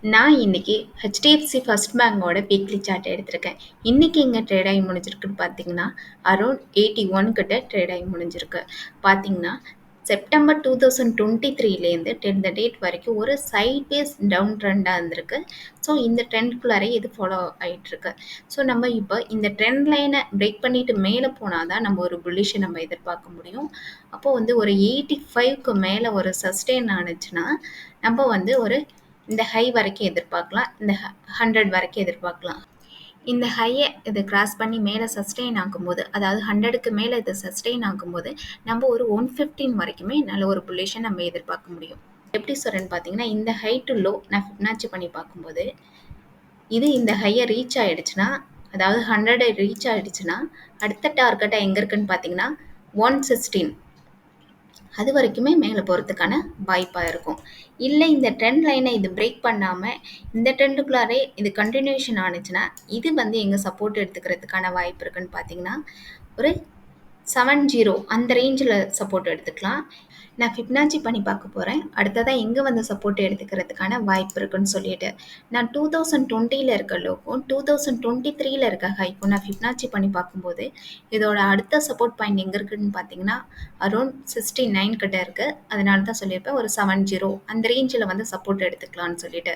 நான் இன்னைக்கு HDFC first பேங்கோட வீக்லி சார்ட் எடுத்திருக்கேன். இன்னைக்கு எங்க ட்ரேட் ஆகி முடிஞ்சிருக்குன்னு பார்த்தீங்கன்னா, அரௌண்ட் 81 கிட்ட ட்ரேட் ஆகி முடிஞ்சிருக்கு. பார்த்தீங்கன்னா, செப்டம்பர் 2023லேருந்து டில் த டேட் வரைக்கும் ஒரு சைட்வேஸ் டவுன் ட்ரெண்டா இருந்திருக்கு. ஸோ இந்த ட்ரெண்ட்குள்ளாரே இது ஃபாலோ ஆயிட்டிருக்கு. ஸோ நம்ம இப்போ இந்த ட்ரெண்ட் லைனை பிரேக் பண்ணிட்டு மேலே போனால் தான் நம்ம ஒரு புல்லிஷை நம்ம எதிர்பார்க்க முடியும். அப்போ வந்து ஒரு 85க்கு மேலே ஒரு சஸ்டெயின் ஆனுச்சுன்னா, நம்ம வந்து ஒரு இந்த ஹை வரைக்கும் எதிர்பார்க்கலாம். இந்த 100 வரைக்கும் எதிர்பார்க்கலாம். இந்த ஹையை இது கிராஸ் பண்ணி மேலே சஸ்டெயின் ஆகும்போது, அதாவது 100க்கு மேலே இது சஸ்டெயின் ஆகும்போது, நம்ம ஒரு 115 வரைக்குமே நல்ல ஒரு புல்லிஷை நம்ம எதிர்பார்க்க முடியும். எப்படி சொல்றேன்னு பார்த்தீங்கன்னா, இந்த ஹை டு லோ நான் ஃபிப்னாச்சி பண்ணி பார்க்கும்போது, இது இந்த ஹையை ரீச் ஆயிடுச்சுன்னா, அதாவது 100 ரீச் ஆயிடுச்சுன்னா, அடுத்த டார்கெட்டா எங்க இருக்குன்னு பார்த்தீங்கன்னா 116. அது வரைக்குமே மேலே போகிறதுக்கான வாய்ப்பாக இருக்கும். இல்லை இந்த ட்ரெண்ட் லைனை இது பிரேக் பண்ணாமல் இந்த ட்ரெண்டுக்குள்ளாரே இது கண்டினியூஷன் ஆனுச்சுன்னா, இது வந்து எங்கே சப்போர்ட் எடுத்துக்கிறதுக்கான வாய்ப்பு இருக்குன்னு பார்த்தீங்கன்னா, ஒரு 70 அந்த ரேஞ்சில் சப்போர்ட் எடுத்துக்கலாம். நான் ஃபிப்னாச்சி பண்ணி பார்க்க போகிறேன். அடுத்ததா எங்கே வந்து சப்போர்ட் எடுத்துக்கிறதுக்கான வாய்ப்பு இருக்குன்னு சொல்லிட்டு. நான் 2020ல இருக்க லோக்கும் 2023ல இருக்க ஹைக்கும் நான் ஃபிப்னாச்சி பண்ணி பார்க்கும்போது, இதோட அடுத்த சப்போர்ட் பாயிண்ட் எங்கே இருக்குன்னு பார்த்தீங்கன்னா, அரௌண்ட் 69 கிட்ட இருக்கு. அதனால தான் சொல்லியிருப்பேன் ஒரு 70 அந்த ரேஞ்சில் வந்து சப்போர்ட் எடுத்துக்கலாம்னு சொல்லிட்டு.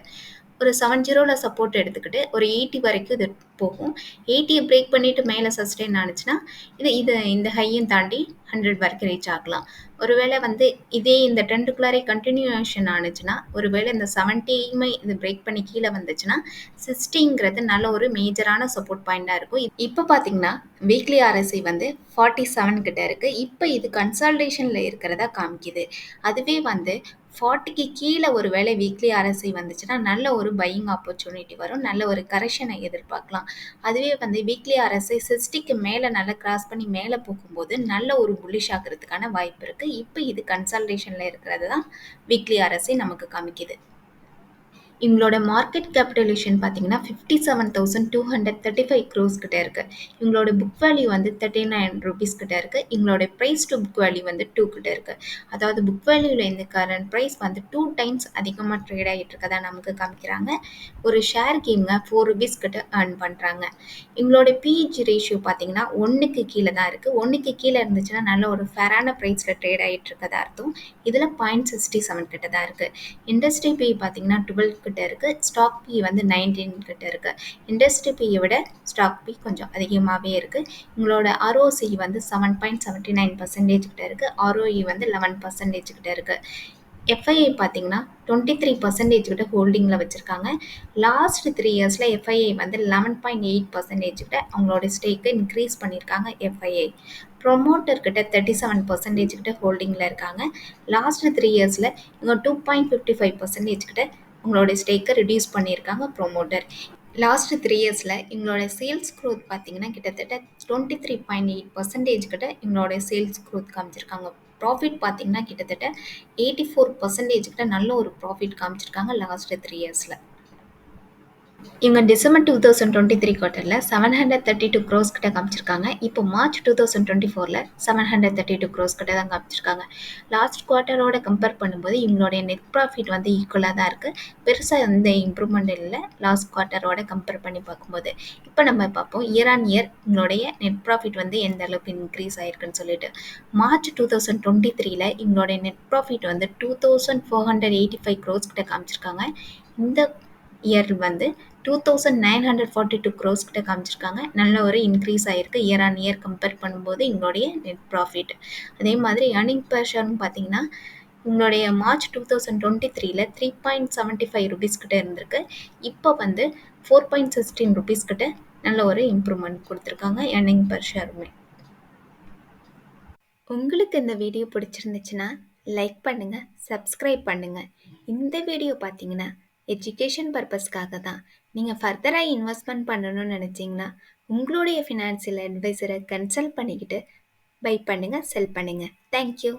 ஒரு 70ல சப்போர்ட் எடுத்துக்கிட்டு ஒரு 80 வரைக்கும் இது போகும். 80ய பிரேக் பண்ணிட்டு மேலே சஸ்டெயின் ஆனுச்சுன்னா, இது இந்த ஹையும் தாண்டி 100 வரைக்கும் ரீச் ஆகலாம். ஒருவேளை வந்து இதே இந்த ட்ரெண்டுக்குள்ளாரே கண்டினியூஷன் ஆனுச்சுன்னா, ஒருவேளை இந்த 70யுமே இது பிரேக் பண்ணி கீழே வந்துச்சுன்னா, 60ங்கிறது நல்ல ஒரு மேஜரான சப்போர்ட் பாயிண்டா இருக்கும். இப்போ பார்த்தீங்கன்னா, வீக்லி ஆர்எஸ்ஐ வந்து 47 கிட்ட இருக்கு. இப்போ இது கன்சால்டேஷன்ல இருக்கிறதா காமிக்குது. அதுவே வந்து 40க்கு கீழே ஒரு வேளை வீக்லி ஆர்எஸ்ஐ வந்துச்சுன்னா, நல்ல ஒரு பையிங் ஆப்பர்ச்சுனிட்டி வரும். நல்ல ஒரு கரெக்ஷனை எதிர்பார்க்கலாம். அதுவே வந்து வீக்லி ஆர்எஸ்ஐ 60க்கு மேலே நல்லா கிராஸ் பண்ணி மேலே போகும்போது, நல்ல ஒரு புல்லிஷ் ஆகிறதுக்கான வாய்ப்பு இருக்கு. இப்போ இது கன்சால்டேஷன்ல இருக்கிறது தான் வீக்லி ஆர்எஸ்ஐ நமக்கு காமிக்குது. இவங்களோட மார்க்கெட் கேபிட்டலைசேஷன் பார்த்தீங்கன்னா 57,235 crores கிட்ட இருக்கு. இவங்களோட புக் வேல்யூ வந்து 39 rupees கிட்ட இருக்கு. இவங்களோட ப்ரைஸ் டு புக் வேல்யூ வந்து 2 கிட்ட இருக்கு. அதாவது புக் வேல்யூவில் இந்த கரண்ட் ப்ரைஸ் வந்து 2 times அதிகமாக ட்ரேட் ஆகிட்டு இருக்கதா நமக்கு காமிக்கிறாங்க. ஒரு ஷேருக்கு இவங்க 4 rupees கிட்ட earn பண்ணுறாங்க. இவங்களோட பிஇஜி ரேஷியோ பார்த்தீங்கன்னா 1க்கு கீழே தான் இருக்குது. 1க்கு கீழே இருந்துச்சுன்னா நல்ல ஒரு ஃபேரான ப்ரைஸில் ட்ரேட் ஆகிட்டு இருக்கதா அர்த்தம். இதில் 0.67 கிட்ட தான் இருக்குது. இண்டஸ்ட்ரி பி பார்த்தீங்கன்னா 12 கிட்ட இருக்குது. ஸ்டாக் பி வந்து 19 கிட்ட இருக்குது. இண்டஸ்ட்ரி பியை விட ஸ்டாக் பி கொஞ்சம் அதிகமாகவே இருக்குது. உங்களோட ஆர்ஓசி வந்து 7.79% கிட்ட இருக்குது. ஆர்ஓஇ வந்து 11% கிட்ட இருக்குது. எஃப்ஐஐ பார்த்தீங்கன்னா 23% கிட்ட ஹோல்டிங்கில் வச்சுருக்காங்க. லாஸ்ட் 3 இயர்ஸில் எஃப்ஐஐ வந்து 11.8% கிட்ட அவங்களோட ஸ்டேக்கை இன்க்ரீஸ் பண்ணியிருக்காங்க எஃப்ஐஐ. ப்ரொமோட்டர் கிட்ட 37% கிட்ட ஹோல்டிங்கில் இருக்காங்க. லாஸ்ட் 3 இயர்ஸில் இவங்க 2.55% கிட்ட உங்களோட ஸ்டேக்கை ரிடியூஸ் பண்ணியிருக்காங்க ப்ரொமோட்டர். லாஸ்ட் 3 இயர்ஸில் இவங்களோட சேல்ஸ் க்ரோத் பார்த்தீங்கன்னா கிட்டத்தட்ட 23.8% கிட்ட இவங்களோட சேல்ஸ் க்ரோத் காமிச்சிருக்காங்க. ப்ராஃபிட் பார்த்தீங்கன்னா கிட்டத்தட்ட 84% கிட்ட நல்ல ஒரு ப்ராஃபிட் காமிச்சிருக்காங்க லாஸ்ட் 3 இயர்ஸில். இவங்க டிசம்பர் 2023 குவார்ட்டரில் 732 crores கிட்ட காமிச்சிருக்காங்க. இப்போ மார்ச் 2024ல் 732 crores கிட்ட தான் காமிச்சிருக்காங்க. லாஸ்ட் குவார்ட்டரோட கம்பேர் பண்ணும்போது இவங்களுடைய நெட் ப்ராஃபிட் வந்து ஈக்குவலாக தான் இருக்குது. பெருசாக எந்த இம்ப்ரூவ்மெண்ட் இல்லை லாஸ்ட் குவார்ட்டரோட கம்பேர் பண்ணி பார்க்கும்போது. இப்போ நம்ம பார்ப்போம் இயர் ஆன் இயர் இவங்களுடைய நெட் ப்ராஃபிட் வந்து எந்த அளவுக்கு இன்க்ரீஸ் ஆயிருக்குன்னு சொல்லிட்டு. மார்ச் 2023ல் இவங்களுடைய நெட் ப்ராஃபிட் வந்து 2485 crores கிட்ட காமிச்சிருக்காங்க. இந்த இயர் வந்து 2942 crores கிட்ட காமிச்சிருக்காங்க. நல்ல ஒரு இன்க்ரீஸ் ஆயிருக்கு இயர் ஆன் இயர் கம்பேர் பண்ணும்போது இவங்களுடைய நெட் ப்ராஃபிட். அதே மாதிரி ஏர்னிங் பெர் ஷேர்னு பார்த்தீங்கன்னா உங்களுடைய மார்ச் 2023ல் 3.75 rupees கிட்ட இருந்திருக்கு. இப்போ வந்து 4.16 rupees கிட்ட நல்ல ஒரு இம்ப்ரூவ்மெண்ட் கொடுத்துருக்காங்க ஏர்னிங் பெர் ஷேருமே. உங்களுக்கு இந்த வீடியோ பிடிச்சிருந்துச்சுன்னா லைக் பண்ணுங்க, சப்ஸ்கிரைப் பண்ணுங்க. இந்த வீடியோ பார்த்தீங்கன்னா எஜுகேஷன் பர்பஸ்க்காக தான். நீங்கள் ஃபர்தராக இன்வெஸ்ட்மெண்ட் பண்ணணும்னு நினச்சிங்கன்னா உங்களுடைய ஃபினான்சியல் அட்வைசரை கன்சல்ட் பண்ணிக்கிட்டு பை பண்ணுங்க, செல் பண்ணுங்க. தேங்க்யூ.